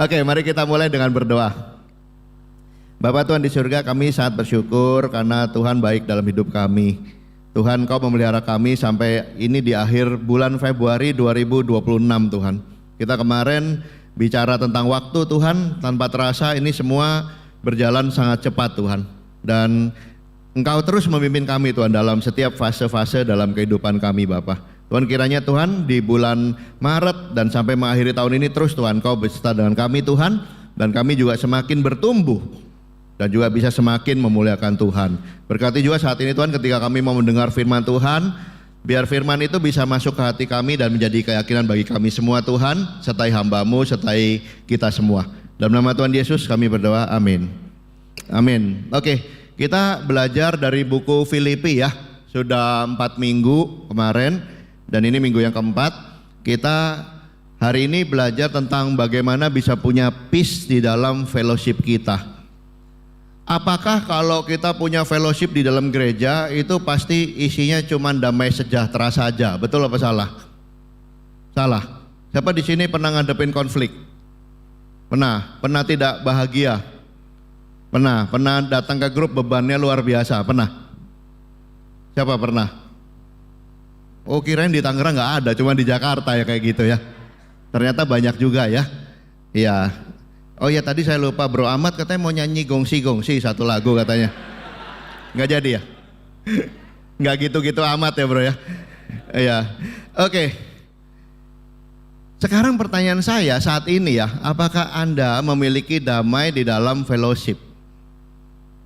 Oke, mari kita mulai dengan berdoa. Bapa Tuhan di surga, kami sangat bersyukur karena Tuhan baik dalam hidup kami. Tuhan, Kau memelihara kami sampai ini di akhir bulan Februari 2026 Tuhan. Kita kemarin bicara tentang waktu Tuhan, tanpa terasa ini semua berjalan sangat cepat Tuhan. Dan Engkau terus memimpin kami Tuhan dalam setiap fase-fase dalam kehidupan kami Bapa. Tuhan, kiranya Tuhan di bulan Maret dan sampai mengakhiri tahun ini terus Tuhan Kau beserta dengan kami Tuhan, dan kami juga semakin bertumbuh dan juga bisa semakin memuliakan Tuhan. Berkati juga saat ini Tuhan ketika kami mau mendengar firman Tuhan, biar firman itu bisa masuk ke hati kami dan menjadi keyakinan bagi kami semua Tuhan, sertai hamba-Mu, sertai kita semua. Dalam nama Tuhan Yesus kami berdoa, amin. Amin. Oke, kita belajar dari buku Filipi ya, sudah 4 minggu kemarin. Dan ini minggu yang keempat, kita hari ini belajar tentang bagaimana bisa punya peace di dalam fellowship kita. Apakah kalau kita punya fellowship di dalam gereja itu pasti isinya cuma damai sejahtera saja? Betul apa salah? Salah. Siapa di sini pernah ngadepin konflik? Pernah? Pernah tidak bahagia? Pernah? Pernah datang ke grup bebannya luar biasa? Pernah? Siapa pernah? Oh, kirain di Tangerang nggak ada, cuma di Jakarta ya kayak gitu ya. Ternyata banyak juga ya. Iya. Oh ya, tadi saya lupa, Bro Ahmad katanya mau nyanyi gongsi-gongsi satu lagu katanya. Nggak jadi ya? Nggak gitu-gitu amat ya bro ya. Iya. Oke. Sekarang pertanyaan saya saat ini ya, apakah Anda memiliki damai di dalam fellowship?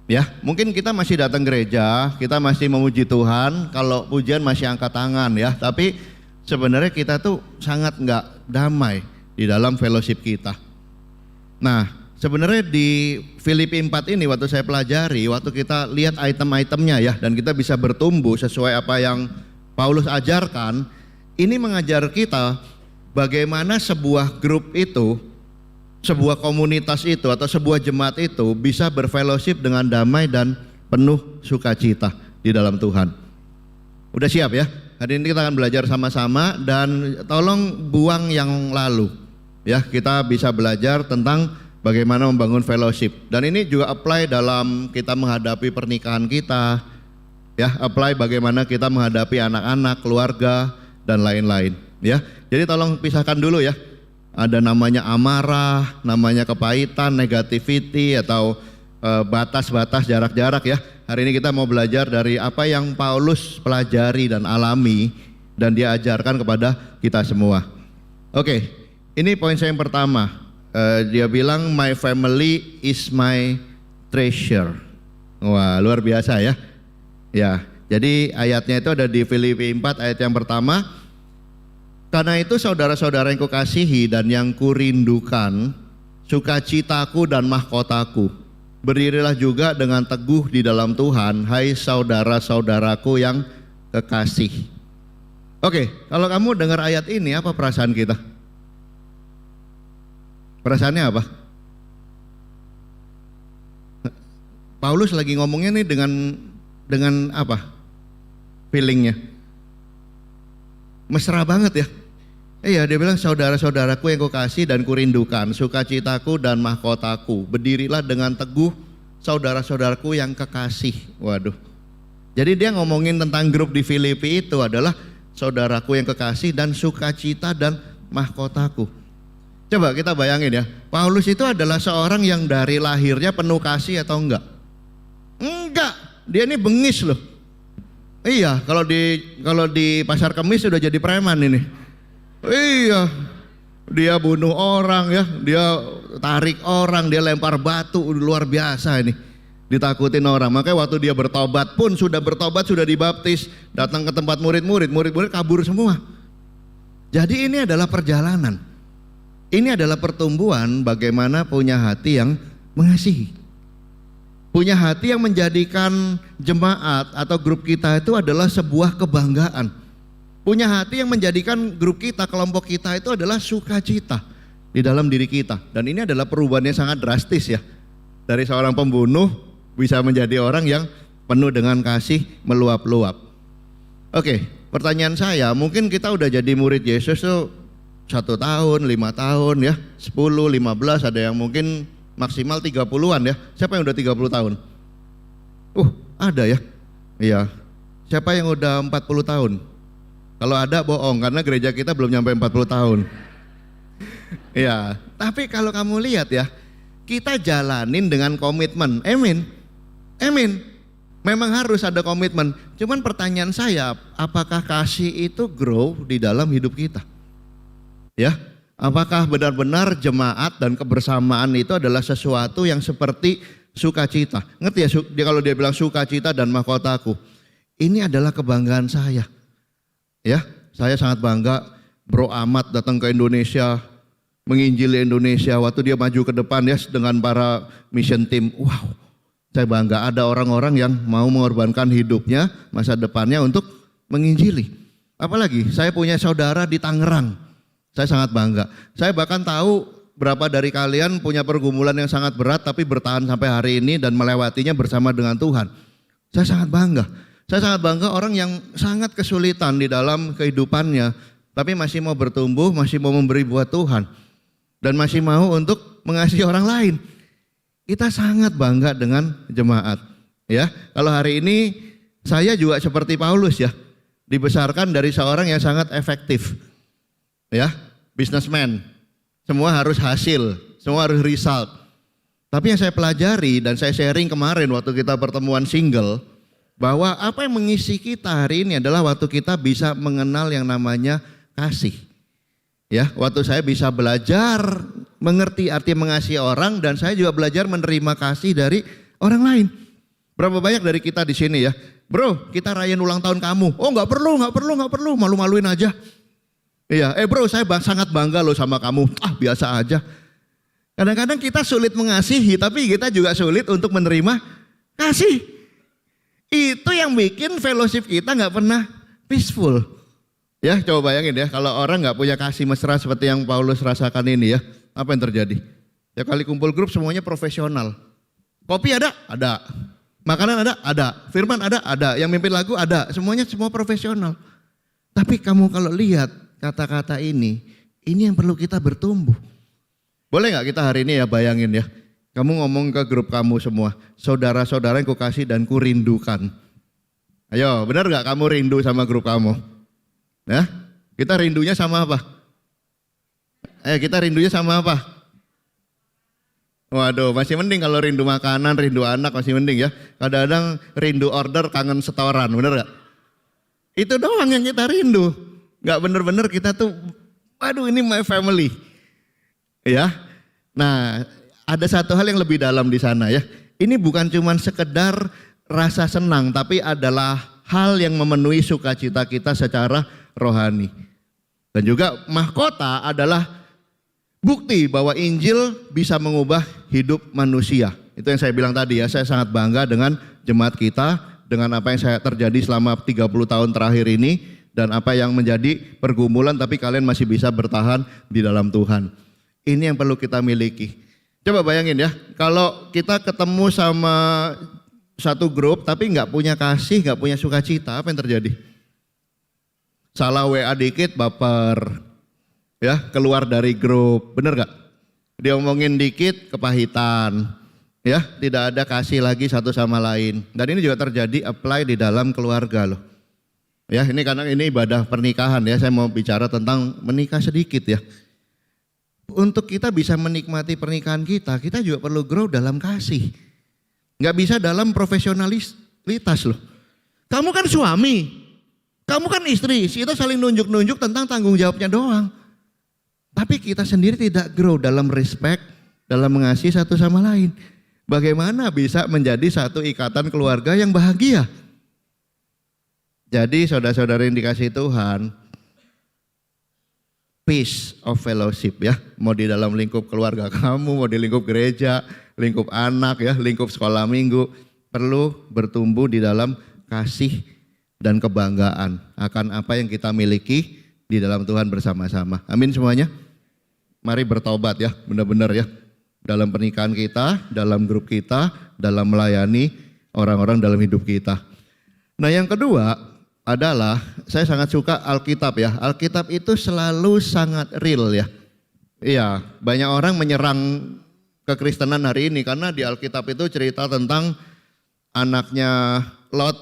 Ya, mungkin kita masih datang gereja, kita masih memuji Tuhan, kalau pujian masih angkat tangan ya, tapi sebenarnya kita tuh sangat nggak damai di dalam fellowship kita. Nah, sebenarnya di Filipi 4 ini waktu saya pelajari, waktu kita lihat item-itemnya ya, dan kita bisa bertumbuh sesuai apa yang Paulus ajarkan, ini mengajar kita bagaimana sebuah grup itu, sebuah komunitas itu atau sebuah jemaat itu bisa berfellowship dengan damai dan penuh sukacita di dalam Tuhan. Udah siap ya? Hari ini kita akan belajar sama-sama dan tolong buang yang lalu. Ya, kita bisa belajar tentang bagaimana membangun fellowship. Dan ini juga apply dalam kita menghadapi pernikahan kita. Ya, apply bagaimana kita menghadapi anak-anak, keluarga dan lain-lain. Ya, jadi tolong pisahkan dulu ya. Ada namanya amarah, namanya kepahitan, negativity atau batas-batas, jarak-jarak ya. Hari ini kita mau belajar dari apa yang Paulus pelajari dan alami dan dia ajarkan kepada kita semua. Oke, ini poin saya yang pertama. Dia bilang my family is my treasure. Wah, luar biasa ya. Ya, jadi ayatnya itu ada di Filipi 4 ayat yang pertama. Karena itu saudara-saudara yang kukasihi dan yang kurindukan, sukacitaku dan mahkotaku, berdirilah juga dengan teguh di dalam Tuhan, hai saudara-saudaraku yang kekasih. Oke, kalau kamu dengar ayat ini, apa perasaan kita? Perasaannya apa? Paulus lagi ngomongnya nih dengan apa? Feelingnya? Mesra banget ya. Iya, dia bilang saudara-saudaraku yang kukasih dan kurindukan, sukacitaku dan mahkotaku, berdirilah dengan teguh saudara-saudaraku yang kekasih. Waduh. Jadi dia ngomongin tentang grup di Filipi itu adalah saudaraku yang kekasih dan sukacita dan mahkotaku. Coba kita bayangin ya, Paulus itu adalah seorang yang dari lahirnya penuh kasih atau enggak? Enggak, dia ini bengis loh. Iya, kalau di pasar Kemis sudah jadi preman ini. Iya, dia bunuh orang ya, dia tarik orang, dia lempar batu, luar biasa ini. Ditakutin orang, makanya waktu dia bertobat pun sudah bertobat, sudah dibaptis, datang ke tempat murid-murid kabur semua. Jadi ini adalah perjalanan. Ini adalah pertumbuhan bagaimana punya hati yang mengasihi. Punya hati yang menjadikan jemaat atau grup kita itu adalah sebuah kebanggaan. Punya hati yang menjadikan grup kita, kelompok kita itu adalah sukacita di dalam diri kita. Dan ini adalah perubahan yang sangat drastis ya. Dari seorang pembunuh bisa menjadi orang yang penuh dengan kasih meluap-luap. Oke, pertanyaan saya, mungkin kita udah jadi murid Yesus tuh 1 tahun, 5 tahun ya, 10, 15, ada yang mungkin maksimal 30-an ya. Siapa yang udah 30 tahun? Ada ya? Iya. Siapa yang udah 40 tahun? Kalau ada bohong, karena gereja kita belum nyampe 40 tahun. Iya, tapi kalau kamu lihat ya, kita jalanin dengan komitmen. Amin. Amin. Memang harus ada komitmen. Cuman pertanyaan saya, apakah kasih itu grow di dalam hidup kita? Ya, apakah benar-benar jemaat dan kebersamaan itu adalah sesuatu yang seperti sukacita? Ngerti ya, kalau dia bilang sukacita dan mahkotaku, ini adalah kebanggaan saya. Ya, saya sangat bangga Bro Ahmad datang ke Indonesia, menginjili Indonesia. Waktu dia maju ke depan ya dengan para mission team, wow, saya bangga ada orang-orang yang mau mengorbankan hidupnya, masa depannya untuk menginjili. Apalagi saya punya saudara di Tangerang. Saya sangat bangga. Saya bahkan tahu berapa dari kalian punya pergumulan yang sangat berat tapi bertahan sampai hari ini dan melewatinya bersama dengan Tuhan. Saya sangat bangga. Saya sangat bangga orang yang sangat kesulitan di dalam kehidupannya tapi masih mau bertumbuh, masih mau memberi buat Tuhan dan masih mau untuk mengasihi orang lain. Kita sangat bangga dengan jemaat. Ya, kalau hari ini saya juga seperti Paulus ya, dibesarkan dari seorang yang sangat efektif. Ya, businessman, semua harus hasil, semua harus result. Tapi yang saya pelajari dan saya sharing kemarin waktu kita pertemuan single, bahwa apa yang mengisi kita hari ini adalah waktu kita bisa mengenal yang namanya kasih. Ya, waktu saya bisa belajar mengerti arti mengasihi orang dan saya juga belajar menerima kasih dari orang lain. Berapa banyak dari kita di sini ya, bro, kita rayain ulang tahun kamu. Oh nggak perlu, malu-maluin aja. Iya, bro, saya sangat bangga loh sama kamu. Biasa aja. Kadang-kadang kita sulit mengasihi, tapi kita juga sulit untuk menerima kasih. Itu yang bikin fellowship kita nggak pernah peaceful. Ya, coba bayangin ya, kalau orang nggak punya kasih mesra seperti yang Paulus rasakan ini ya, apa yang terjadi? Ya kali kumpul grup semuanya profesional. Kopi ada? Ada. Makanan ada? Ada. Firman ada? Ada. Yang mimpin lagu ada. Semuanya semua profesional. Tapi kamu kalau lihat kata-kata ini yang perlu kita bertumbuh. Boleh nggak kita hari ini ya bayangin ya, kamu ngomong ke grup kamu semua, saudara-saudara yang kukasih dan kurindukan. Ayo, benar nggak kamu rindu sama grup kamu? Ya, kita rindunya sama apa? Kita rindunya sama apa? Waduh, masih mending kalau rindu makanan, rindu anak masih mending ya. Kadang-kadang rindu order, kangen setoran, benar nggak? Itu doang yang kita rindu. Nggak bener-bener kita tuh, waduh ini my family. Ya, nah ada satu hal yang lebih dalam di sana ya. Ini bukan cuma sekedar rasa senang, tapi adalah hal yang memenuhi sukacita kita secara rohani. Dan juga mahkota adalah bukti bahwa Injil bisa mengubah hidup manusia. Itu yang saya bilang tadi ya, saya sangat bangga dengan jemaat kita, dengan apa yang saya terjadi selama 30 tahun terakhir ini. Dan apa yang menjadi pergumulan tapi kalian masih bisa bertahan di dalam Tuhan. Ini yang perlu kita miliki. Coba bayangin ya, kalau kita ketemu sama satu grup tapi nggak punya kasih, nggak punya sukacita, apa yang terjadi? Salah WA dikit baper, ya keluar dari grup, bener nggak? Dia omongin dikit kepahitan, ya tidak ada kasih lagi satu sama lain. Dan ini juga terjadi apply di dalam keluarga loh. Ya ini karena ini ibadah pernikahan ya, saya mau bicara tentang menikah sedikit ya. Untuk kita bisa menikmati pernikahan kita juga perlu grow dalam kasih. Gak bisa dalam profesionalitas loh. Kamu kan suami, kamu kan istri, kita saling nunjuk-nunjuk tentang tanggung jawabnya doang. Tapi kita sendiri tidak grow dalam respect, dalam mengasihi satu sama lain. Bagaimana bisa menjadi satu ikatan keluarga yang bahagia? Jadi saudara-saudara yang dikasihi Tuhan, peace of fellowship ya, mau di dalam lingkup keluarga kamu, mau di lingkup gereja, lingkup anak ya, lingkup sekolah minggu, perlu bertumbuh di dalam kasih dan kebanggaan akan apa yang kita miliki di dalam Tuhan bersama-sama. Amin semuanya. Mari bertobat ya, benar-benar ya, dalam pernikahan kita, dalam grup kita, dalam melayani orang-orang dalam hidup kita. Nah yang kedua, adalah saya sangat suka Alkitab ya. Alkitab itu selalu sangat real ya. Iya, banyak orang menyerang kekristenan hari ini karena di Alkitab itu cerita tentang anaknya Lot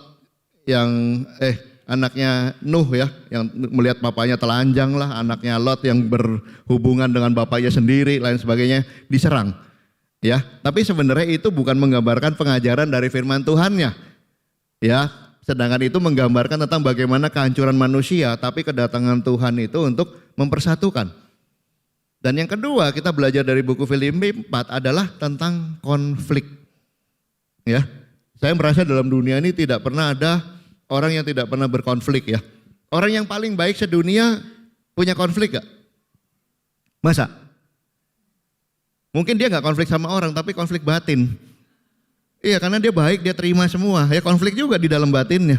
yang anaknya Nuh ya, yang melihat bapaknya telanjang lah, anaknya Lot yang berhubungan dengan bapaknya sendiri, lain sebagainya, diserang. Ya, tapi sebenarnya itu bukan menggambarkan pengajaran dari firman Tuhannya. Ya, sedangkan itu menggambarkan tentang bagaimana kehancuran manusia, tapi kedatangan Tuhan itu untuk mempersatukan. Dan yang kedua kita belajar dari buku Filipi 4 adalah tentang konflik. Ya, saya merasa dalam dunia ini tidak pernah ada orang yang tidak pernah berkonflik ya. Orang yang paling baik sedunia punya konflik gak? Masa? Mungkin dia gak konflik sama orang tapi konflik batin. Iya, karena dia baik, dia terima semua. Ya, konflik juga di dalam batinnya.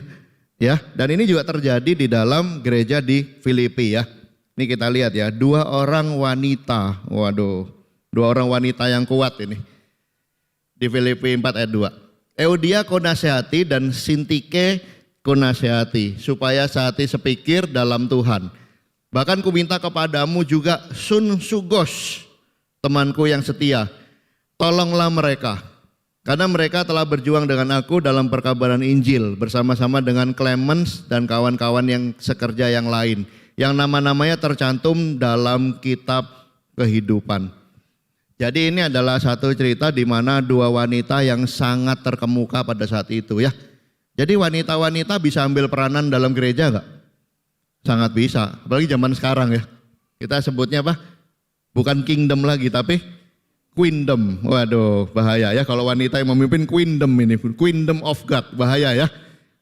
Ya, dan ini juga terjadi di dalam gereja di Filipi ya. Ini kita lihat ya, 2 orang wanita. Waduh, 2 orang wanita yang kuat ini. Di Filipi 4 ayat 2. Eudia kau nasihati dan Sintike kau nasihati, supaya sehati sepikir dalam Tuhan. Bahkan ku minta kepadamu juga Sungsugos, temanku yang setia. Tolonglah mereka, karena mereka telah berjuang dengan aku dalam perkabaran Injil bersama-sama dengan Clemens dan kawan-kawan yang sekerja yang lain, yang nama-namanya tercantum dalam kitab kehidupan. Jadi ini adalah satu cerita di mana 2 wanita yang sangat terkemuka pada saat itu ya. Jadi wanita-wanita bisa ambil peranan dalam gereja enggak? Sangat bisa, apalagi zaman sekarang ya. Kita sebutnya apa? Bukan kingdom lagi tapi queendom. Waduh, bahaya ya kalau wanita yang memimpin queendom ini, queendom of God, bahaya ya.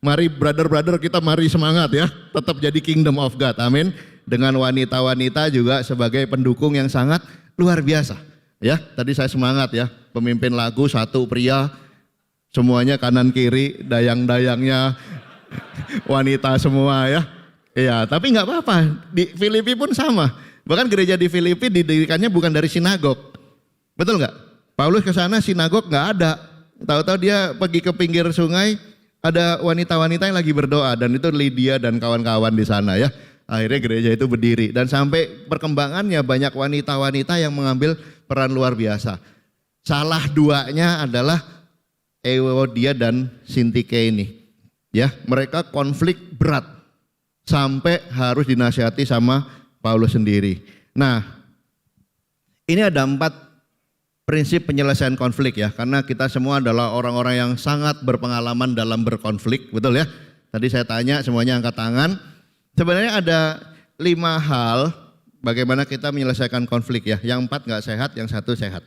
Mari brother-brother kita mari semangat ya, tetap jadi kingdom of God, amin. Dengan wanita-wanita juga sebagai pendukung yang sangat luar biasa. Ya, tadi saya semangat ya, pemimpin lagu 1 pria, semuanya kanan kiri, dayang-dayangnya wanita semua ya. Iya, tapi nggak apa-apa, di Filipi pun sama. Bahkan gereja di Filipi didirikannya bukan dari sinagog. Betul nggak? Paulus ke sana sinagog nggak ada. Tahu-tahu dia pergi ke pinggir sungai, ada wanita-wanita yang lagi berdoa dan itu Lydia dan kawan-kawan di sana ya. Akhirnya gereja itu berdiri dan sampai perkembangannya banyak wanita-wanita yang mengambil peran luar biasa. Salah 2-nya adalah Euodia dan Sintike ini. Ya, mereka konflik berat sampai harus dinasihati sama Paulus sendiri. Nah, ini ada 4 prinsip penyelesaian konflik ya, karena kita semua adalah orang-orang yang sangat berpengalaman dalam berkonflik, betul ya? Tadi saya tanya semuanya angkat tangan. Sebenarnya ada 5 hal bagaimana kita menyelesaikan konflik ya. Yang 4 nggak sehat, yang 1 sehat.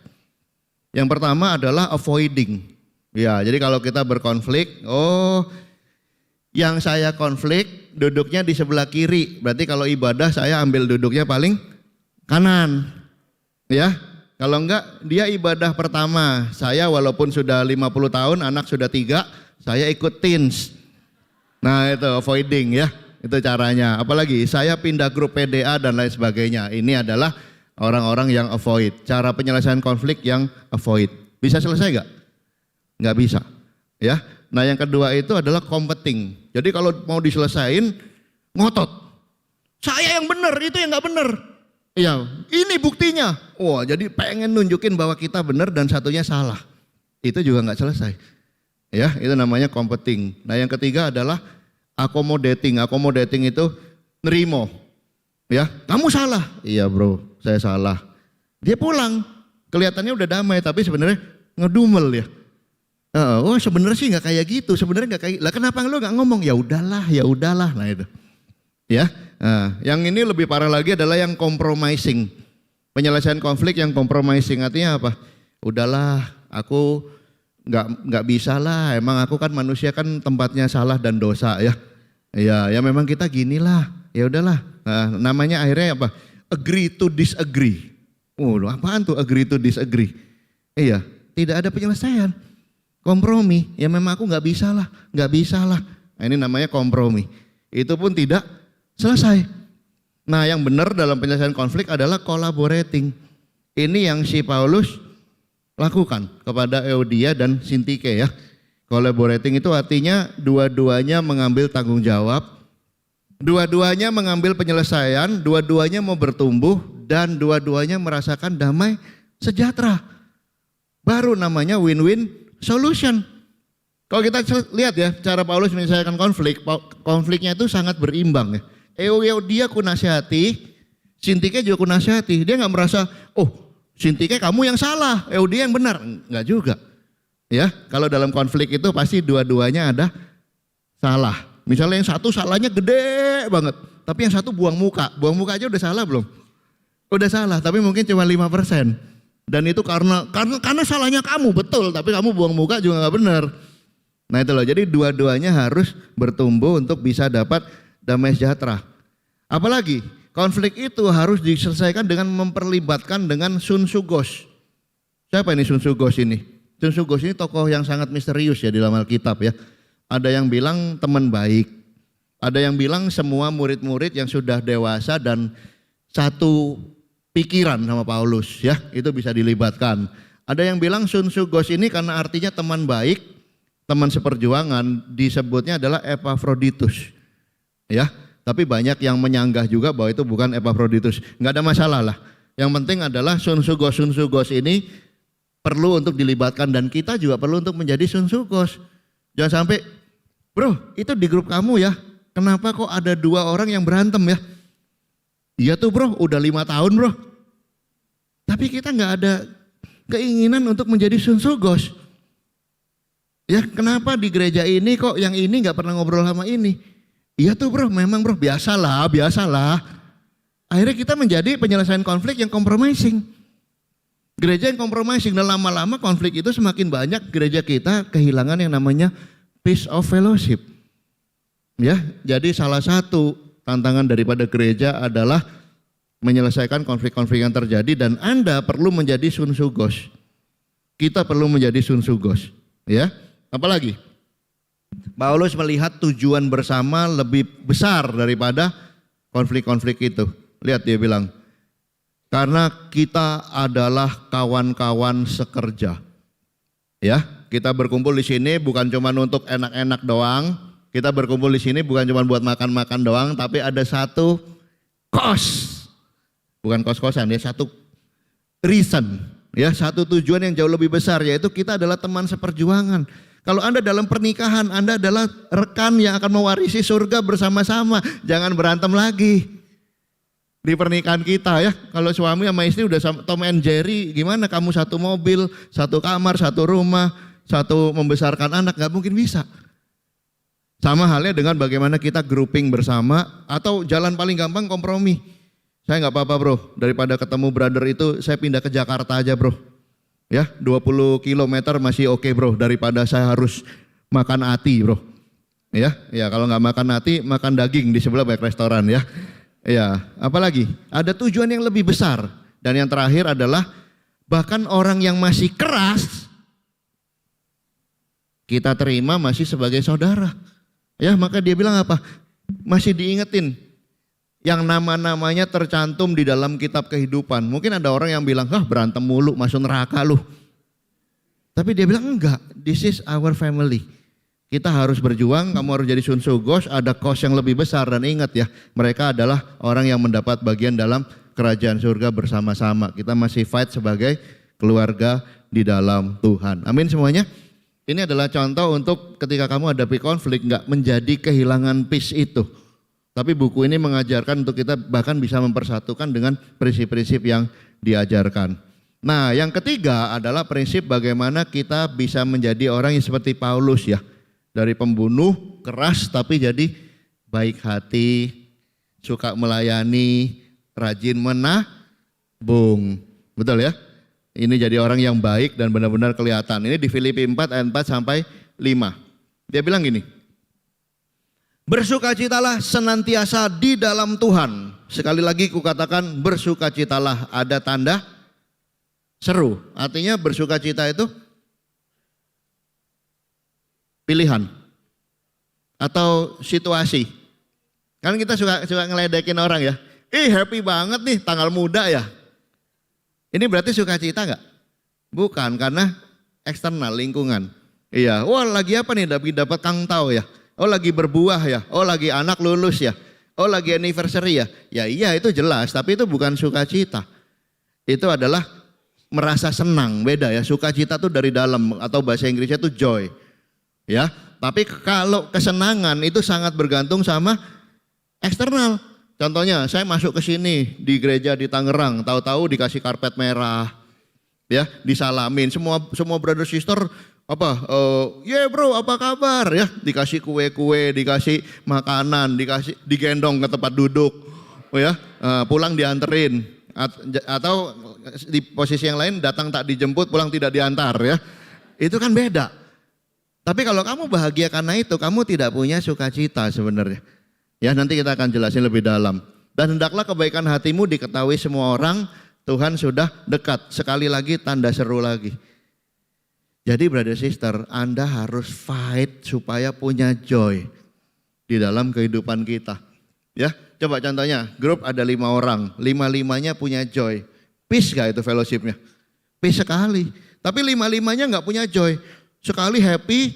Yang pertama adalah avoiding. Ya, jadi kalau kita berkonflik, yang saya konflik duduknya di sebelah kiri, berarti kalau ibadah saya ambil duduknya paling kanan, ya. Kalau enggak, dia ibadah pertama, saya walaupun sudah 50 tahun, anak sudah 3, saya ikut teens. Nah itu avoiding ya, itu caranya. Apalagi saya pindah grup PDA dan lain sebagainya. Ini adalah orang-orang yang avoid. Cara penyelesaian konflik yang avoid. Bisa selesai enggak? Enggak bisa. Ya. Nah yang kedua itu adalah competing. Jadi kalau mau diselesain, ngotot. Saya yang benar, itu yang enggak benar. Iya, ini buktinya. Wah, jadi pengen nunjukin bahwa kita benar dan satunya salah. Itu juga nggak selesai. Ya, itu namanya competing. Nah, yang ketiga adalah accommodating. Accommodating itu nerimo. Ya, kamu salah. Iya, bro, saya salah. Dia pulang. Kelihatannya udah damai, tapi sebenarnya ngedumel ya. Oh, sebenarnya sih nggak kayak gitu. Sebenarnya nggak kayak. Lah, kenapa lo nggak ngomong? Ya udahlah, ya udahlah. Nah itu. Ya, nah, yang ini lebih parah lagi adalah yang compromising. Penyelesaian konflik yang compromising artinya apa? Udahlah, aku nggak bisa lah. Emang aku kan manusia kan tempatnya salah dan dosa ya. Ya memang kita ginilah. Ya udahlah. Nah, namanya akhirnya apa? Agree to disagree. Apaan tuh agree to disagree? Iya, tidak ada penyelesaian. Kompromi. Ya memang aku nggak bisa lah. Nah, ini namanya kompromi. Itu pun tidak selesai. Nah yang benar dalam penyelesaian konflik adalah collaborating. Ini yang si Paulus lakukan kepada Euodia dan Sintike ya. Collaborating itu artinya dua-duanya mengambil tanggung jawab Dua-duanya mengambil penyelesaian, dua-duanya mau bertumbuh, dan dua-duanya merasakan damai sejahtera. Baru namanya win-win solution. Kalau kita lihat ya, cara Paulus menyelesaikan konflik, konfliknya itu sangat berimbang ya. Euodia ku nasihati, Sintike juga ku nasihati. Dia nggak merasa, oh Sintike kamu yang salah, Euodia yang benar. Enggak juga. Ya, kalau dalam konflik itu pasti dua-duanya ada salah. Misalnya yang satu salahnya gede banget, tapi yang satu buang muka aja udah salah belum? Udah salah, tapi mungkin cuma 5%. Dan itu karena salahnya kamu, betul, tapi kamu buang muka juga nggak benar. Nah itu loh, jadi dua-duanya harus bertumbuh untuk bisa dapat damai sejahtera. Apalagi konflik itu harus diselesaikan dengan memperlibatkan dengan Sun Sugos. Siapa ini Sun Sugos ini? Sun Sugos ini tokoh yang sangat misterius ya di dalam Alkitab ya. Ada yang bilang teman baik, ada yang bilang semua murid-murid yang sudah dewasa dan satu pikiran sama Paulus ya, itu bisa dilibatkan. Ada yang bilang Sun Sugos ini karena artinya teman baik, teman seperjuangan, disebutnya adalah Epaphroditus. Ya, tapi banyak yang menyanggah juga bahwa itu bukan Epaphroditus. Enggak ada masalah lah. Yang penting adalah Sun Sugos ini perlu untuk dilibatkan dan kita juga perlu untuk menjadi Sun Sugos. Jangan sampai, bro itu di grup kamu ya, kenapa kok ada 2 orang yang berantem ya? Iya tuh bro, udah 5 tahun bro. Tapi kita nggak ada keinginan untuk menjadi Sun Sugos. Ya kenapa di gereja ini kok yang ini nggak pernah ngobrol sama ini? Iya tuh bro, memang bro, biasalah. Akhirnya kita menjadi penyelesaian konflik yang compromising. Gereja yang compromising dan lama-lama konflik itu semakin banyak, gereja kita kehilangan yang namanya peace of fellowship. Ya, jadi salah satu tantangan daripada gereja adalah menyelesaikan konflik-konflik yang terjadi dan Anda perlu menjadi Sun Sugos. Kita perlu menjadi Sun Sugos, ya. Apalagi Paulus melihat tujuan bersama lebih besar daripada konflik-konflik itu. Lihat dia bilang, karena kita adalah kawan-kawan sekerja. Ya, kita berkumpul di sini bukan cuma untuk enak-enak doang. Kita berkumpul di sini bukan cuma buat makan-makan doang, tapi ada satu kos. Bukan kos-kosan ya, satu reason. Ya, satu tujuan yang jauh lebih besar, yaitu kita adalah teman seperjuangan. Kalau Anda dalam pernikahan, Anda adalah rekan yang akan mewarisi surga bersama-sama. Jangan berantem lagi. Di pernikahan kita ya, kalau suami sama istri udah Tom and Jerry, gimana kamu satu mobil, satu kamar, satu rumah, satu membesarkan anak, gak mungkin bisa. Sama halnya dengan bagaimana kita grouping bersama atau jalan paling gampang kompromi. Saya gak apa-apa bro, daripada ketemu brother itu saya pindah ke Jakarta aja bro. Ya 20 kilometer masih oke bro, daripada saya harus makan ati bro. Ya kalau gak makan ati, makan daging di sebelah banyak restoran ya. Ya, apalagi ada tujuan yang lebih besar. Dan yang terakhir adalah bahkan orang yang masih keras kita terima masih sebagai saudara. Ya, maka dia bilang apa? Masih diingetin yang nama-namanya tercantum di dalam kitab kehidupan. Mungkin ada orang yang bilang, berantem mulu, masuk neraka lu. Tapi dia bilang enggak, this is our family. Kita harus berjuang, kamu harus jadi Sun Sugos, ada kos yang lebih besar. Dan ingat ya, mereka adalah orang yang mendapat bagian dalam kerajaan surga bersama-sama. Kita masih fight sebagai keluarga di dalam Tuhan. Amin semuanya. Ini adalah contoh untuk ketika kamu hadapi konflik, gak menjadi kehilangan peace itu. Tapi buku ini mengajarkan untuk kita bahkan bisa mempersatukan dengan prinsip-prinsip yang diajarkan. Nah yang ketiga adalah prinsip bagaimana kita bisa menjadi orang yang seperti Paulus ya. Dari pembunuh, keras tapi jadi baik hati, suka melayani, rajin menabung. Betul ya? Ini jadi orang yang baik dan benar-benar kelihatan. Ini di Filipi 4 ayat 4 sampai 5. Dia bilang gini, bersukacitalah senantiasa di dalam Tuhan. Sekali lagi kukatakan bersukacitalah, ada tanda seru. Artinya bersukacita itu pilihan atau situasi. Kan kita suka ngeledekin orang ya. Happy banget nih tanggal muda ya. Ini berarti sukacita enggak? Bukan, karena eksternal lingkungan. Iya, wah lagi apa nih dapat kang tau ya. Oh lagi berbuah ya. Oh lagi anak lulus ya. Oh lagi anniversary ya? Ya iya itu jelas, tapi itu bukan sukacita. Itu adalah merasa senang, beda ya. Sukacita tuh dari dalam atau bahasa Inggrisnya tuh joy. Ya, tapi kalau kesenangan itu sangat bergantung sama eksternal. Contohnya saya masuk ke sini di gereja di Tangerang, tahu-tahu dikasih karpet merah, ya, disalamin semua brother sister apa, yeah bro apa kabar ya, dikasih kue-kue, dikasih makanan, dikasih digendong ke tempat duduk, oh ya, pulang dianterin atau di posisi yang lain datang tak dijemput, pulang tidak diantar ya, itu kan beda. Tapi kalau kamu bahagia karena itu, kamu tidak punya sukacita sebenarnya. Ya nanti kita akan jelasin lebih dalam. Dan hendaklah kebaikan hatimu diketahui semua orang, Tuhan sudah dekat. Sekali lagi tanda seru lagi. Jadi brother sister, Anda harus fight supaya punya joy di dalam kehidupan kita. Ya, coba contohnya, grup ada 5 orang, 5-5-nya punya joy. Peace gak itu fellowshipnya? Peace sekali. Tapi 5-5-nya gak punya joy. Sekali happy,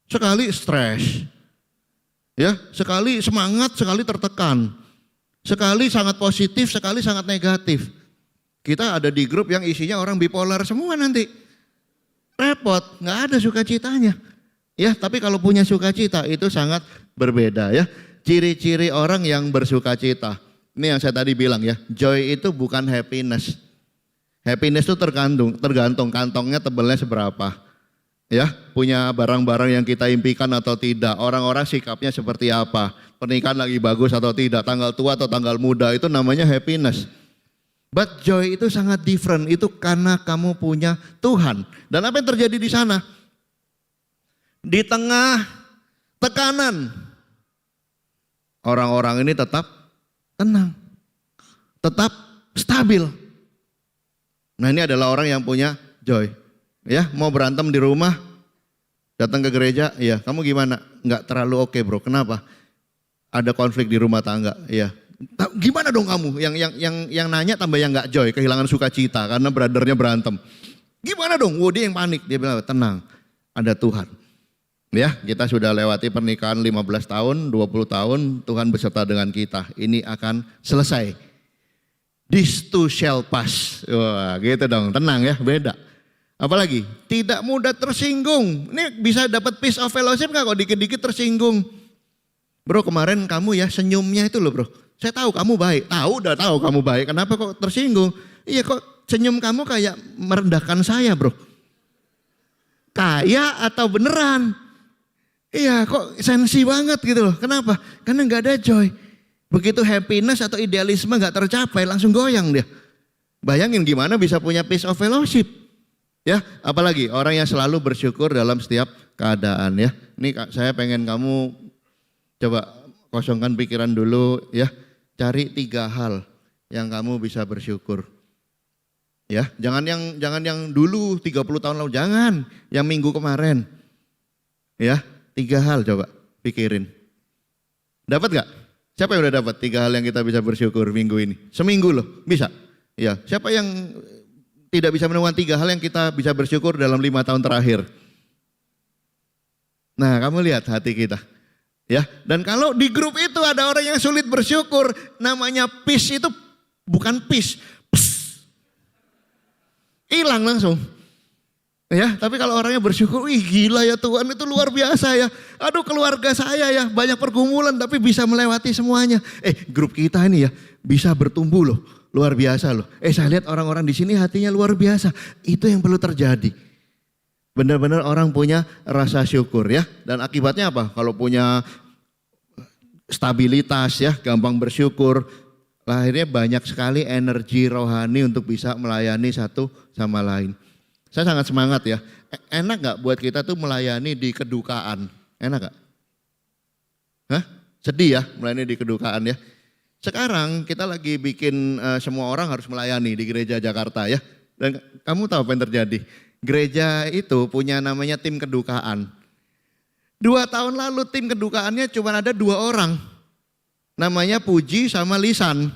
sekali stres. Ya, sekali semangat, sekali tertekan. Sekali sangat positif, sekali sangat negatif. Kita ada di grup yang isinya orang bipolar semua nanti. Repot, nggak ada sukacitanya. Ya, tapi kalau punya sukacita itu sangat berbeda ya. Ciri-ciri orang yang bersukacita. Ini yang saya tadi bilang ya, joy itu bukan happiness. Happiness itu tergantung kantongnya tebelnya seberapa. Ya, punya barang-barang yang kita impikan atau tidak, orang-orang sikapnya seperti apa, pernikahan lagi bagus atau tidak, tanggal tua atau tanggal muda, itu namanya happiness. But joy itu sangat different, itu karena kamu punya Tuhan. Dan apa yang terjadi di sana? Di tengah tekanan, orang-orang ini tetap tenang, tetap stabil. Nah ini adalah orang yang punya joy. Ya, mau berantem di rumah, datang ke gereja, ya kamu gimana? Enggak terlalu oke bro, kenapa? Ada konflik di rumah tangga, ya. Gimana dong kamu? Yang nanya tambah yang enggak joy, kehilangan sukacita karena brothernya berantem. Gimana dong? Dia yang panik, dia bilang tenang, ada Tuhan. Ya, kita sudah lewati pernikahan 15 tahun, 20 tahun, Tuhan beserta dengan kita. Ini akan selesai. This too shall pass. Wah, gitu dong, tenang ya, beda. Apalagi tidak mudah tersinggung. Ini bisa dapat peace of fellowship nggak kok dikit-dikit tersinggung? Bro kemarin kamu ya senyumnya itu loh bro. Saya tahu kamu baik. Udah tahu kamu baik. Kenapa kok tersinggung? Iya kok senyum kamu kayak merendahkan saya bro. Kayak atau beneran? Iya kok sensi banget gitu loh. Kenapa? Karena nggak ada joy. Begitu happiness atau idealisme nggak tercapai langsung goyang dia. Bayangin gimana bisa punya peace of fellowship. Ya, apalagi orang yang selalu bersyukur dalam setiap keadaan ya. Ini saya pengen kamu coba kosongkan pikiran dulu ya. Cari 3 hal yang kamu bisa bersyukur. Ya, jangan yang dulu 30 tahun lalu, jangan. Yang minggu kemarin. Ya, 3 hal coba pikirin. Dapat gak? Siapa yang udah dapat 3 hal yang kita bisa bersyukur minggu ini? Seminggu loh, bisa. Ya, siapa yang tidak bisa menemukan 3 hal yang kita bisa bersyukur dalam 5 tahun terakhir. Nah kamu lihat hati kita. Ya, dan kalau di grup itu ada orang yang sulit bersyukur, namanya peace itu bukan peace. Hilang langsung. Ya, tapi kalau orangnya bersyukur, wih gila ya Tuhan itu luar biasa ya. Aduh keluarga saya ya banyak pergumulan tapi bisa melewati semuanya. Grup kita ini ya bisa bertumbuh loh. Luar biasa loh. Saya lihat orang-orang di sini hatinya luar biasa. Itu yang perlu terjadi. Benar-benar orang punya rasa syukur ya. Dan akibatnya apa? Kalau punya stabilitas ya, gampang bersyukur. Akhirnya banyak sekali energi rohani untuk bisa melayani satu sama lain. Saya sangat semangat ya. Enak gak buat kita tuh melayani di kedukaan? Enak gak? Hah? Sedih ya melayani di kedukaan ya. Sekarang kita lagi bikin semua orang harus melayani di gereja Jakarta ya. Dan kamu tahu apa yang terjadi? Gereja itu punya namanya tim kedukaan. 2 tahun lalu tim kedukaannya cuma ada 2 orang. Namanya Puji sama Lisan.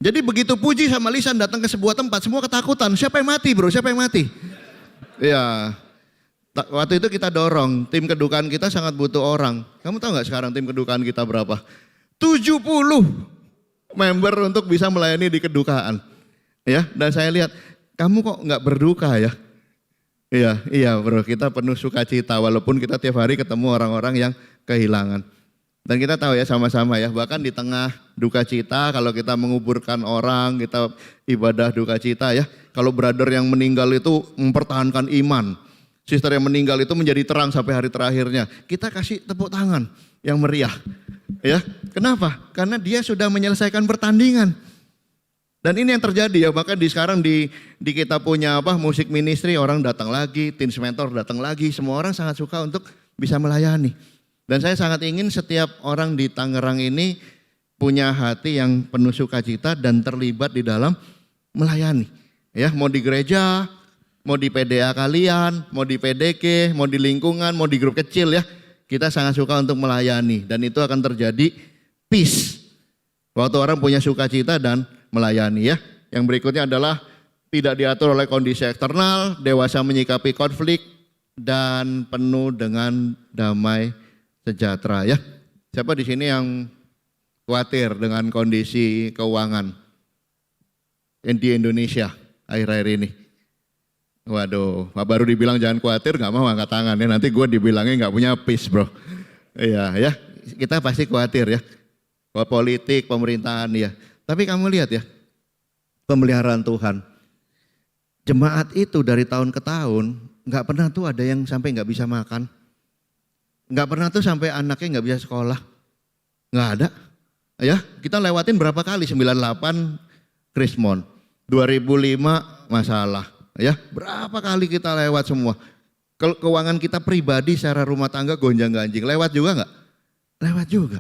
Jadi begitu Puji sama Lisan datang ke sebuah tempat semua ketakutan. Siapa yang mati bro? Siapa yang mati? Ya. Waktu itu kita dorong tim kedukaan kita sangat butuh orang. Kamu tahu gak sekarang tim kedukaan kita berapa? 70 member untuk bisa melayani di kedukaan. Ya, dan saya lihat kamu kok nggak berduka ya? Iya bro, kita penuh sukacita walaupun kita tiap hari ketemu orang-orang yang kehilangan. Dan kita tahu ya sama-sama ya, bahkan di tengah duka cita kalau kita menguburkan orang, kita ibadah duka cita ya. Kalau brother yang meninggal itu mempertahankan iman, sister yang meninggal itu menjadi terang sampai hari terakhirnya. Kita kasih tepuk tangan yang meriah. Ya, kenapa? Karena dia sudah menyelesaikan pertandingan. Dan ini yang terjadi ya, bahkan sekarang di kita punya musik ministry, orang datang lagi, teens mentor datang lagi, semua orang sangat suka untuk bisa melayani. Dan saya sangat ingin setiap orang di Tangerang ini punya hati yang penuh sukacita dan terlibat di dalam melayani. Ya, mau di gereja, mau di PDA kalian, mau di PDK, mau di lingkungan, mau di grup kecil ya. Kita sangat suka untuk melayani dan itu akan terjadi peace. Waktu orang punya sukacita dan melayani ya. Yang berikutnya adalah tidak diatur oleh kondisi eksternal, dewasa menyikapi konflik dan penuh dengan damai sejahtera ya. Siapa di sini yang khawatir dengan kondisi keuangan di Indonesia akhir-akhir ini? Waduh, baru dibilang jangan khawatir, nggak mau angkat tangan ya. Nanti gue dibilangnya nggak punya peace bro. Iya ya, kita pasti khawatir ya. Politik, pemerintahan ya. Tapi kamu lihat ya, pemeliharaan Tuhan. Jemaat itu dari tahun ke tahun nggak pernah tuh ada yang sampai nggak bisa makan. Nggak pernah tuh sampai anaknya nggak bisa sekolah. Nggak ada. Ya, kita lewatin berapa kali? 98 Krismon, 2005 masalah. Ya, berapa kali kita lewat semua. Keuangan kita pribadi secara rumah tangga gonjang-ganjing. Lewat juga nggak? Lewat juga.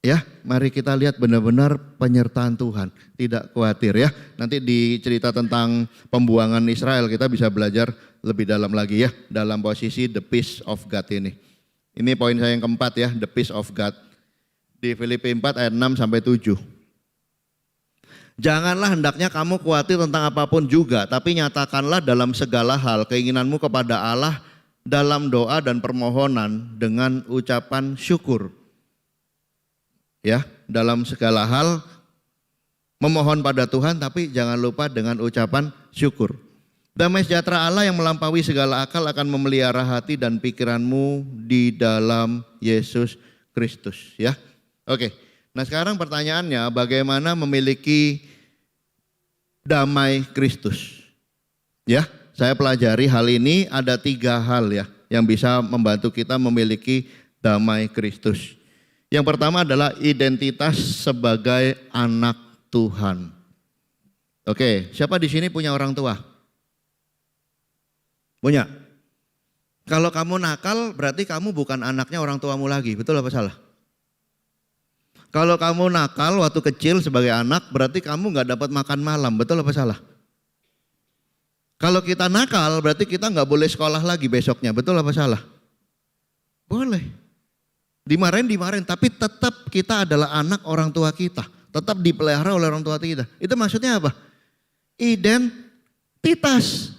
Ya, mari kita lihat benar-benar penyertaan Tuhan. Tidak khawatir ya. Nanti di cerita tentang pembuangan Israel kita bisa belajar lebih dalam lagi ya. Dalam posisi the peace of God ini. Ini poin saya yang keempat ya, the peace of God. Di Filipi 4 ayat 6 sampai 7. Janganlah hendaknya kamu khawatir tentang apapun juga, tapi nyatakanlah dalam segala hal keinginanmu kepada Allah dalam doa dan permohonan dengan ucapan syukur. Ya, dalam segala hal memohon pada Tuhan, tapi jangan lupa dengan ucapan syukur. Damai sejahtera Allah yang melampaui segala akal akan memelihara hati dan pikiranmu di dalam Yesus Kristus. Ya, oke. Nah sekarang pertanyaannya, bagaimana memiliki damai Kristus? Ya, saya pelajari hal ini ada 3 hal ya yang bisa membantu kita memiliki damai Kristus. Yang pertama adalah identitas sebagai anak Tuhan. Oke, siapa di sini punya orang tua? Punya. Kalau kamu nakal berarti kamu bukan anaknya orang tuamu lagi, betul apa salah? Kalau kamu nakal waktu kecil sebagai anak berarti kamu gak dapat makan malam, betul apa salah? Kalau kita nakal berarti kita gak boleh sekolah lagi besoknya, betul apa salah? Boleh. Dimarahin, tapi tetap kita adalah anak orang tua kita. Tetap dipelihara oleh orang tua kita. Itu maksudnya apa? Identitas.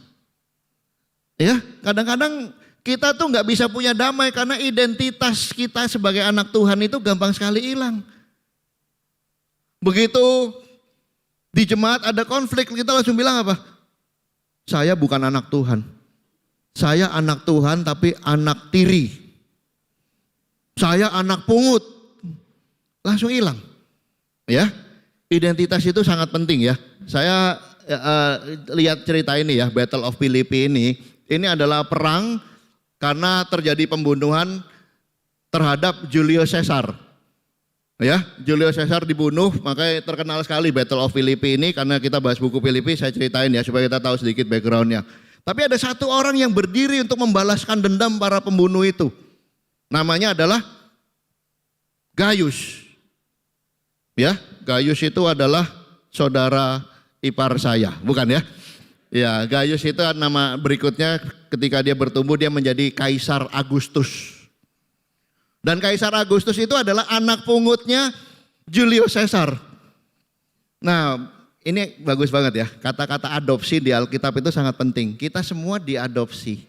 Ya, kadang-kadang kita tuh gak bisa punya damai karena identitas kita sebagai anak Tuhan itu gampang sekali hilang. Begitu di jemaat ada konflik, kita langsung bilang apa? Saya bukan anak Tuhan. Saya anak Tuhan tapi anak tiri. Saya anak pungut. Langsung hilang. Ya, identitas itu sangat penting ya. Saya lihat cerita ini ya, Battle of Philippi ini. Ini adalah perang karena terjadi pembunuhan terhadap Julius Caesar. Ya, Julius Caesar dibunuh, makanya terkenal sekali Battle of Philippi ini karena kita bahas buku Filipi, saya ceritain ya supaya kita tahu sedikit backgroundnya. Tapi ada satu orang yang berdiri untuk membalaskan dendam para pembunuh itu. Namanya adalah Gaius. Ya, Gaius itu adalah saudara ipar saya, bukan ya? Ya, Gaius itu nama berikutnya ketika dia bertumbuh dia menjadi Kaisar Agustus. Dan Kaisar Agustus itu adalah anak pungutnya Julius Caesar. Nah, ini bagus banget ya. Kata-kata adopsi di Alkitab itu sangat penting. Kita semua diadopsi.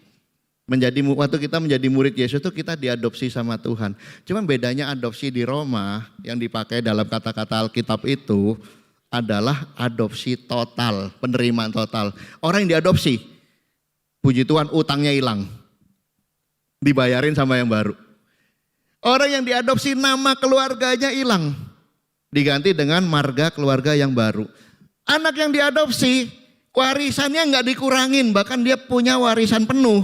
Waktu kita menjadi murid Yesus itu kita diadopsi sama Tuhan. Cuman bedanya adopsi di Roma yang dipakai dalam kata-kata Alkitab itu adalah adopsi total, penerimaan total. Orang yang diadopsi, puji Tuhan utangnya hilang, dibayarin sama yang baru. Orang yang diadopsi nama keluarganya hilang, diganti dengan marga keluarga yang baru. Anak yang diadopsi warisannya nggak dikurangin, bahkan dia punya warisan penuh.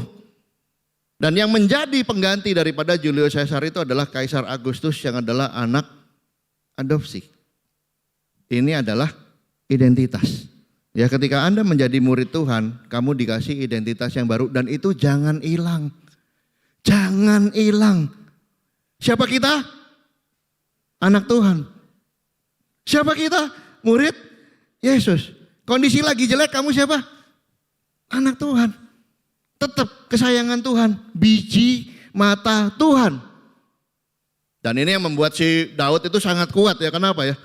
Dan yang menjadi pengganti daripada Julius Caesar itu adalah Kaisar Agustus yang adalah anak adopsi. Ini adalah identitas. Ya, ketika Anda menjadi murid Tuhan, kamu dikasih identitas yang baru dan itu jangan hilang. Jangan hilang. Siapa kita? Anak Tuhan. Siapa kita? Murid Yesus. Kondisi lagi jelek, kamu siapa? Anak Tuhan. Tetap kesayangan Tuhan, biji mata Tuhan. Dan ini yang membuat si Daud itu sangat kuat ya, kenapa ya?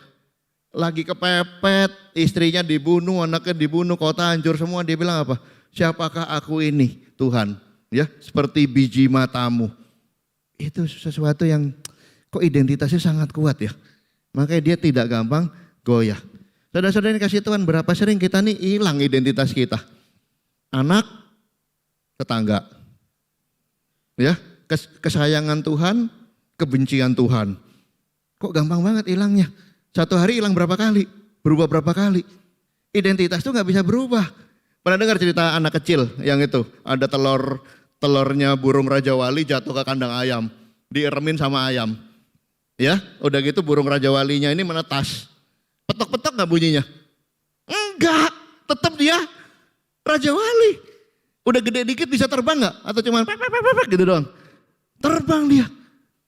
Lagi kepepet, istrinya dibunuh, anaknya dibunuh, kota hancur semua. Dia bilang apa? Siapakah aku ini Tuhan? Ya, seperti biji matamu. Itu sesuatu yang kok identitasnya sangat kuat ya. Makanya dia tidak gampang goyah. Saudara-saudara yang kasih Tuhan, berapa sering kita nih hilang identitas kita? Anak, tetangga. Ya, kesayangan Tuhan, kebencian Tuhan. Kok gampang banget hilangnya? Satu hari hilang berapa kali? Berubah berapa kali? Identitas tuh gak bisa berubah. Pernah dengar cerita anak kecil yang itu? Ada telurnya burung Raja Wali jatuh ke kandang ayam. Dieremin sama ayam. Ya, udah gitu burung Raja Walinya ini menetas. Petok-petok gak bunyinya? Enggak, tetap dia Raja Wali. Udah gede dikit bisa terbang gak? Atau cuma gitu doang? Terbang dia.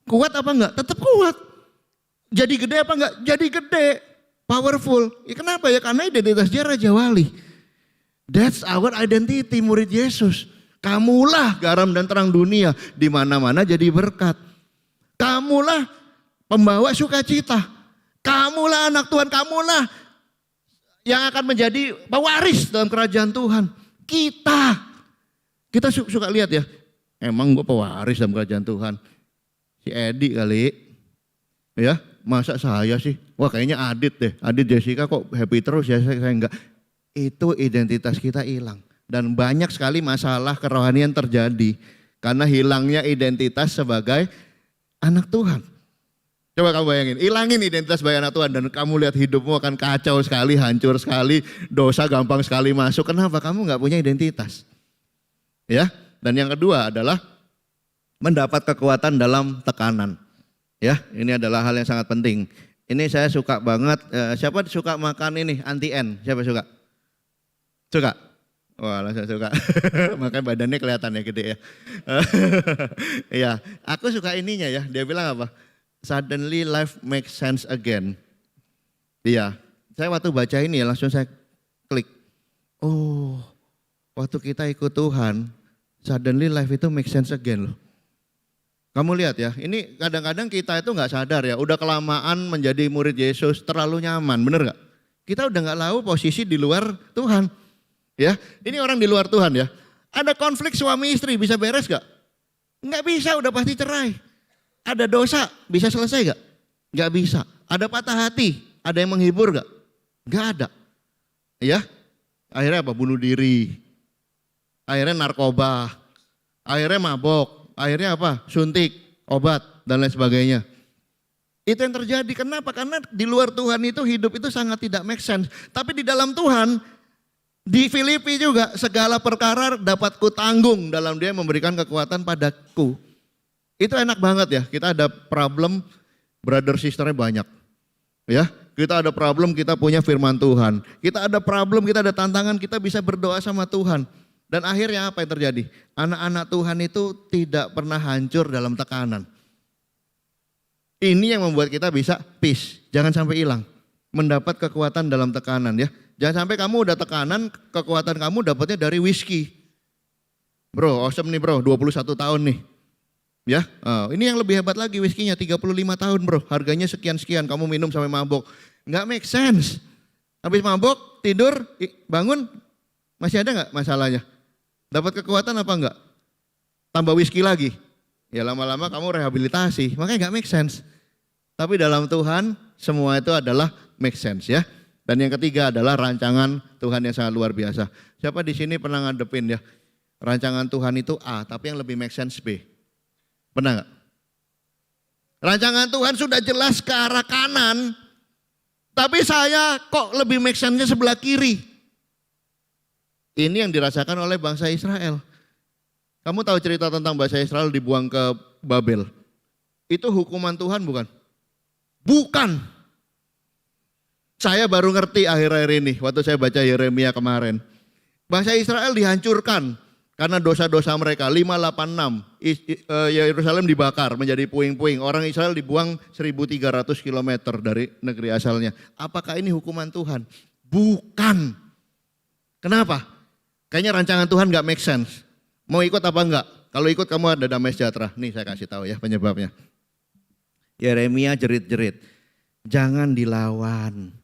Kuat apa enggak? Tetap kuat. Jadi gede apa enggak? Jadi gede. Powerful. Ya kenapa ya? Karena identitas dia Raja Wali. That's our identity, murid Yesus. Kamulah garam dan terang dunia. Di mana-mana jadi berkat. Kamulah pembawa sukacita. Kamulah anak Tuhan. Kamulah yang akan menjadi pewaris dalam kerajaan Tuhan. Kita suka lihat ya, emang gue pewaris dalam kerajaan Tuhan. Si Edi kali, ya masa saya sih, wah kayaknya Adit deh. Adit Jessica kok happy terus ya, saya enggak. Itu identitas kita hilang. Dan banyak sekali masalah kerohanian terjadi. Karena hilangnya identitas sebagai anak Tuhan. Coba kamu bayangin, hilangin identitas sebagai anak Tuhan. Dan kamu lihat hidupmu akan kacau sekali, hancur sekali, dosa gampang sekali masuk. Kenapa? Kamu gak punya identitas. Ya, dan yang kedua adalah mendapat kekuatan dalam tekanan. Ya, ini adalah hal yang sangat penting. Ini saya suka banget. Siapa suka makan ini anti-N? Siapa suka? Suka? Wah, langsung suka. Makanya badannya kelihatan ya gede ya. Iya, aku suka ininya ya. Dia bilang apa? Suddenly life makes sense again. Iya, saya waktu baca ini ya langsung saya klik. Oh, waktu kita ikut Tuhan, suddenly life itu make sense again loh. Kamu lihat ya, ini kadang-kadang kita itu gak sadar ya, udah kelamaan menjadi murid Yesus terlalu nyaman, bener gak? Kita udah gak tahu posisi di luar Tuhan. Ya, ini orang di luar Tuhan ya. Ada konflik suami istri, bisa beres gak? Gak bisa, udah pasti cerai. Ada dosa, bisa selesai gak? Gak bisa. Ada patah hati, ada yang menghibur gak? Gak ada. Ya, akhirnya apa? Bunuh diri. Akhirnya narkoba, akhirnya mabok, akhirnya apa? Suntik, obat, dan lain sebagainya. Itu yang terjadi, kenapa? Karena di luar Tuhan itu hidup itu sangat tidak make sense. Tapi di dalam Tuhan, di Filipi juga segala perkara dapat kutanggung dalam Dia memberikan kekuatan padaku. Itu enak banget ya, kita ada problem, brother sisternya banyak. Ya, kita ada problem, kita punya firman Tuhan. Kita ada problem, kita ada tantangan, kita bisa berdoa sama Tuhan. Dan akhirnya apa yang terjadi? Anak-anak Tuhan itu tidak pernah hancur dalam tekanan. Ini yang membuat kita bisa peace, jangan sampai hilang. Mendapat kekuatan dalam tekanan ya. Jangan sampai kamu udah tekanan, kekuatan kamu dapatnya dari whisky. Bro, awesome nih bro, 21 tahun nih. Ya, ini yang lebih hebat lagi whisky-nya 35 tahun bro. Harganya sekian-sekian, kamu minum sampai mabok. Nggak make sense. Habis mabok, tidur, bangun, masih ada nggak masalahnya? Dapat kekuatan apa enggak? tambah whisky lagi. Ya lama-lama kamu rehabilitasi, makanya nggak make sense. Tapi dalam Tuhan semua itu adalah make sense ya. Dan yang ketiga adalah rancangan Tuhan yang sangat luar biasa. Siapa di sini pernah ngadepin ya, rancangan Tuhan itu A, tapi yang lebih make sense B? Pernah nggak? Rancangan Tuhan sudah jelas ke arah kanan, tapi saya kok lebih make sense-nya sebelah kiri. Ini yang dirasakan oleh bangsa Israel. Kamu tahu cerita tentang bangsa Israel dibuang ke Babel? Itu hukuman Tuhan bukan? Bukan. Saya baru ngerti akhir-akhir ini waktu saya baca Yeremia kemarin. Bangsa Israel dihancurkan karena dosa-dosa mereka. 586 Yerusalem dibakar menjadi puing-puing. Orang Israel dibuang 1.300 km dari negeri asalnya. Apakah ini hukuman Tuhan? Bukan. Kenapa? Kayaknya rancangan Tuhan gak make sense. Mau ikut apa enggak? Kalau ikut kamu ada damai sejahtera. Nih saya kasih tahu ya penyebabnya. Yeremia jerit-jerit. Jangan dilawan.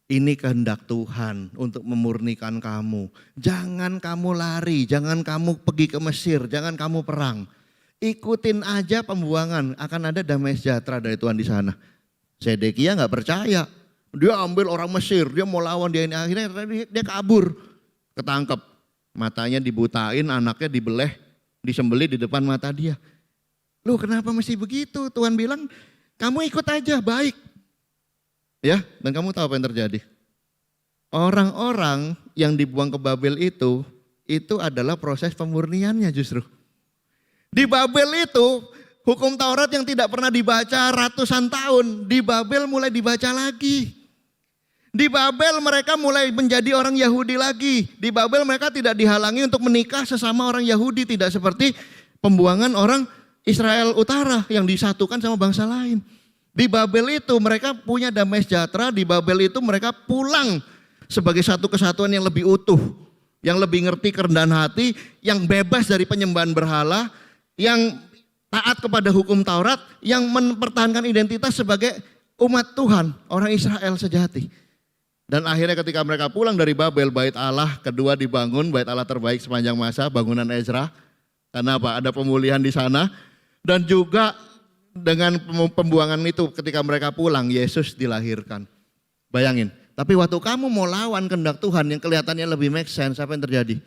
Ini kehendak Tuhan untuk memurnikan kamu. Jangan kamu lari, jangan kamu pergi ke Mesir, jangan kamu perang. Ikutin aja pembuangan, akan ada damai sejahtera dari Tuhan di sana. Sedekia nggak percaya. Dia ambil orang Mesir, dia mau lawan dia ini. Akhirnya dia kabur, ketangkep. Matanya dibutain, anaknya disembelih di depan mata dia. Loh kenapa mesti begitu? Tuhan bilang kamu ikut aja, baik. Ya, dan kamu tahu apa yang terjadi? Orang-orang yang dibuang ke Babel itu adalah proses pemurniannya justru. Di Babel itu hukum Taurat yang tidak pernah dibaca ratusan tahun, di Babel mulai dibaca lagi. Di Babel mereka mulai menjadi orang Yahudi lagi. Di Babel mereka tidak dihalangi untuk menikah sesama orang Yahudi, tidak seperti pembuangan orang Israel Utara yang disatukan sama bangsa lain. Di Babel itu mereka punya damai sejahtera, di Babel itu mereka pulang sebagai satu kesatuan yang lebih utuh, yang lebih ngerti kerendahan hati, yang bebas dari penyembahan berhala, yang taat kepada hukum Taurat, yang mempertahankan identitas sebagai umat Tuhan, orang Israel sejati. Dan akhirnya ketika mereka pulang dari Babel, bait Allah kedua dibangun, bait Allah terbaik sepanjang masa, bangunan Ezra. Karena apa? Ada pemulihan di sana. Dan juga dengan pembuangan itu ketika mereka pulang, Yesus dilahirkan. Bayangin, tapi waktu kamu mau lawan kehendak Tuhan yang kelihatannya lebih make sense, apa yang terjadi?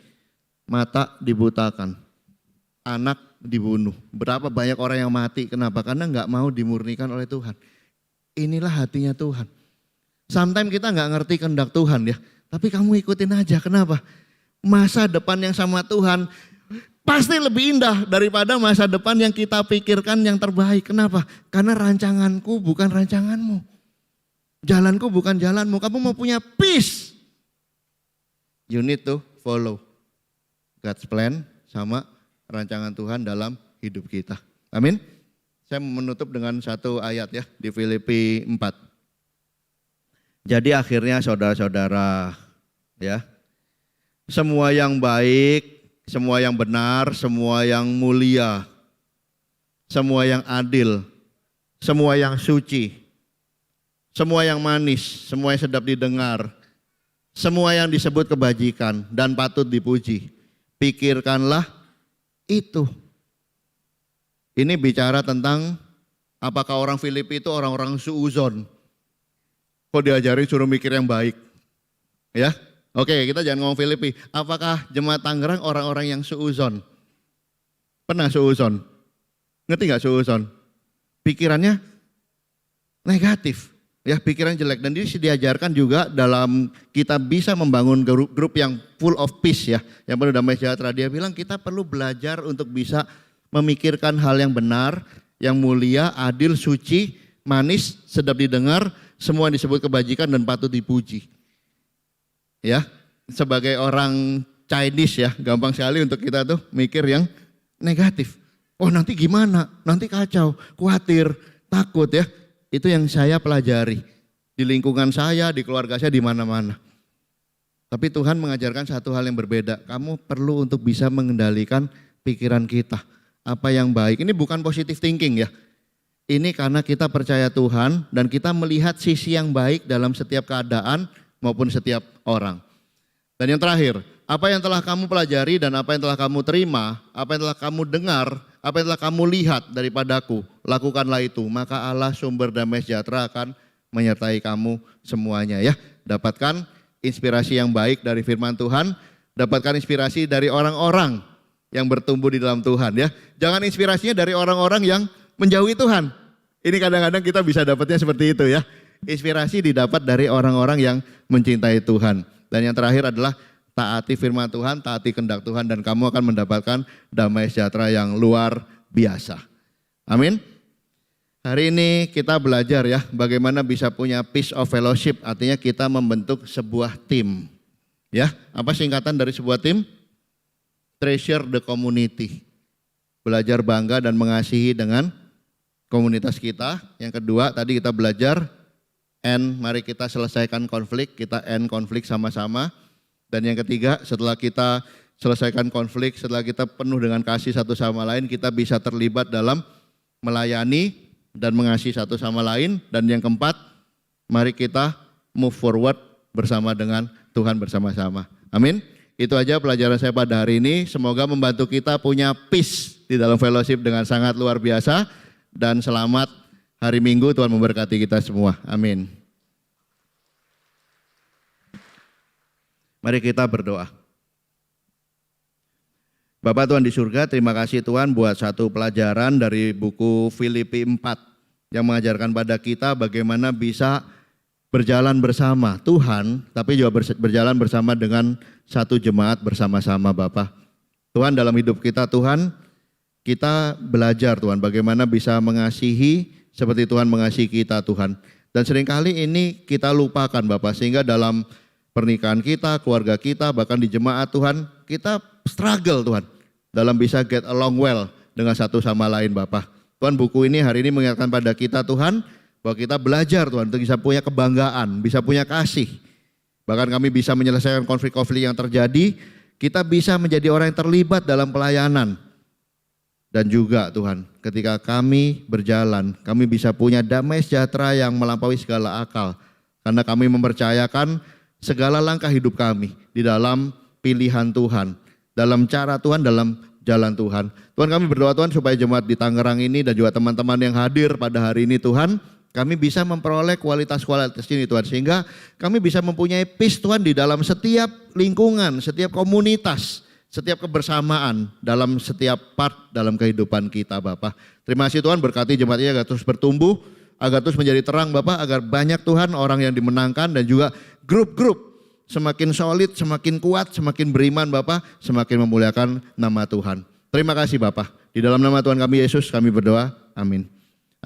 Mata dibutakan, anak dibunuh. Berapa banyak orang yang mati, kenapa? Karena gak mau dimurnikan oleh Tuhan. Inilah hatinya Tuhan. Sometimes kita gak ngerti kehendak Tuhan ya, tapi kamu ikutin aja, kenapa? Masa depan yang sama Tuhan pasti lebih indah daripada masa depan yang kita pikirkan yang terbaik. Kenapa? Karena rancanganku bukan rancanganmu. Jalanku bukan jalanmu. Kamu mau punya peace, you need to follow God's plan sama rancangan Tuhan dalam hidup kita. Amin. Saya menutup dengan satu ayat ya di Filipi 4. Jadi akhirnya saudara-saudara ya, semua yang baik, semua yang benar, semua yang mulia, semua yang adil, semua yang suci, semua yang manis, semua yang sedap didengar, semua yang disebut kebajikan dan patut dipuji. Pikirkanlah itu. Ini bicara tentang apakah orang Filipi itu orang-orang suuzon. Kok diajari suruh mikir yang baik? Ya. Oke, kita jangan ngomong Filipi. Apakah jemaat Tangerang orang-orang yang suuzon? Pernah suuzon? Ngerti gak suuzon? Pikirannya negatif. Ya, pikiran jelek. Dan ini diajarkan juga dalam kita bisa membangun grup yang full of peace ya. Yang penuh damai sejahtera. Dia bilang kita perlu belajar untuk bisa memikirkan hal yang benar, yang mulia, adil, suci, manis, sedap didengar, semua disebut kebajikan dan patut dipuji. Ya, sebagai orang Chinese ya, gampang sekali untuk kita tuh mikir yang negatif. Oh nanti gimana, nanti kacau, khawatir, takut ya. Itu yang saya pelajari di lingkungan saya, di keluarga saya, di mana-mana. Tapi Tuhan mengajarkan satu hal yang berbeda. Kamu perlu untuk bisa mengendalikan pikiran kita. Apa yang baik, ini bukan positive thinking ya. Ini karena kita percaya Tuhan dan kita melihat sisi yang baik dalam setiap keadaan maupun setiap orang. Dan yang terakhir, Apa yang telah kamu pelajari dan apa yang telah kamu terima, apa yang telah kamu dengar, apa yang telah kamu lihat daripadaku, lakukanlah itu. Maka Allah sumber damai sejahtera akan menyertai kamu semuanya ya. Dapatkan inspirasi yang baik dari firman Tuhan, dapatkan inspirasi dari orang-orang yang bertumbuh di dalam Tuhan ya. Jangan inspirasinya dari orang-orang yang menjauhi Tuhan. Ini kadang-kadang kita bisa dapatnya seperti itu ya. Inspirasi didapat dari orang-orang yang mencintai Tuhan. Dan yang terakhir adalah taati firman Tuhan, taati kehendak Tuhan, dan kamu akan mendapatkan damai sejahtera yang luar biasa. Amin. Hari ini kita belajar ya bagaimana bisa punya peace of fellowship, artinya kita membentuk sebuah tim. Ya, apa singkatan dari sebuah tim? Treasure the community. Belajar bangga dan mengasihi dengan komunitas kita. Yang kedua tadi kita belajar mari kita selesaikan konflik, kita end konflik sama-sama. Dan yang ketiga, setelah kita selesaikan konflik, setelah kita penuh dengan kasih satu sama lain, kita bisa terlibat dalam melayani dan mengasihi satu sama lain. Dan yang keempat, mari kita move forward bersama dengan Tuhan bersama-sama. Amin. Itu aja pelajaran saya pada hari ini. Semoga membantu kita punya peace di dalam fellowship dengan sangat luar biasa. Dan selamat hari Minggu, Tuhan memberkati kita semua. Amin. Mari kita berdoa. Bapak Tuhan di surga, terima kasih Tuhan buat satu pelajaran dari buku Filipi 4 yang mengajarkan pada kita bagaimana bisa berjalan bersama Tuhan, tapi juga berjalan bersama dengan satu jemaat bersama-sama Bapak. Tuhan dalam hidup kita Tuhan, kita belajar Tuhan bagaimana bisa mengasihi seperti Tuhan mengasihi kita Tuhan. Dan seringkali ini kita lupakan Bapak, sehingga dalam pernikahan kita, keluarga kita, bahkan di jemaat Tuhan, kita struggle Tuhan dalam bisa get along well dengan satu sama lain Bapak. Tuhan buku ini hari ini mengingatkan pada kita Tuhan, bahwa kita belajar Tuhan untuk bisa punya kebanggaan, bisa punya kasih. Bahkan kami bisa menyelesaikan konflik-konflik yang terjadi, kita bisa menjadi orang yang terlibat dalam pelayanan. Dan juga Tuhan, ketika kami berjalan, kami bisa punya damai sejahtera yang melampaui segala akal. Karena kami mempercayakan segala langkah hidup kami di dalam pilihan Tuhan, dalam cara Tuhan, dalam jalan Tuhan. Tuhan kami berdoa Tuhan supaya jemaat di Tangerang ini dan juga teman-teman yang hadir pada hari ini Tuhan, kami bisa memperoleh kualitas-kualitas ini Tuhan, sehingga kami bisa mempunyai peace Tuhan di dalam setiap lingkungan, setiap komunitas, setiap kebersamaan, dalam setiap part dalam kehidupan kita Bapak. Terima kasih Tuhan, berkati jemaat ini agar terus bertumbuh, agar terus menjadi terang Bapak, agar banyak Tuhan orang yang dimenangkan dan juga grup-grup semakin solid, semakin kuat, semakin beriman Bapak, semakin memuliakan nama Tuhan. Terima kasih Bapak. Di dalam nama Tuhan kami Yesus kami berdoa. Amin.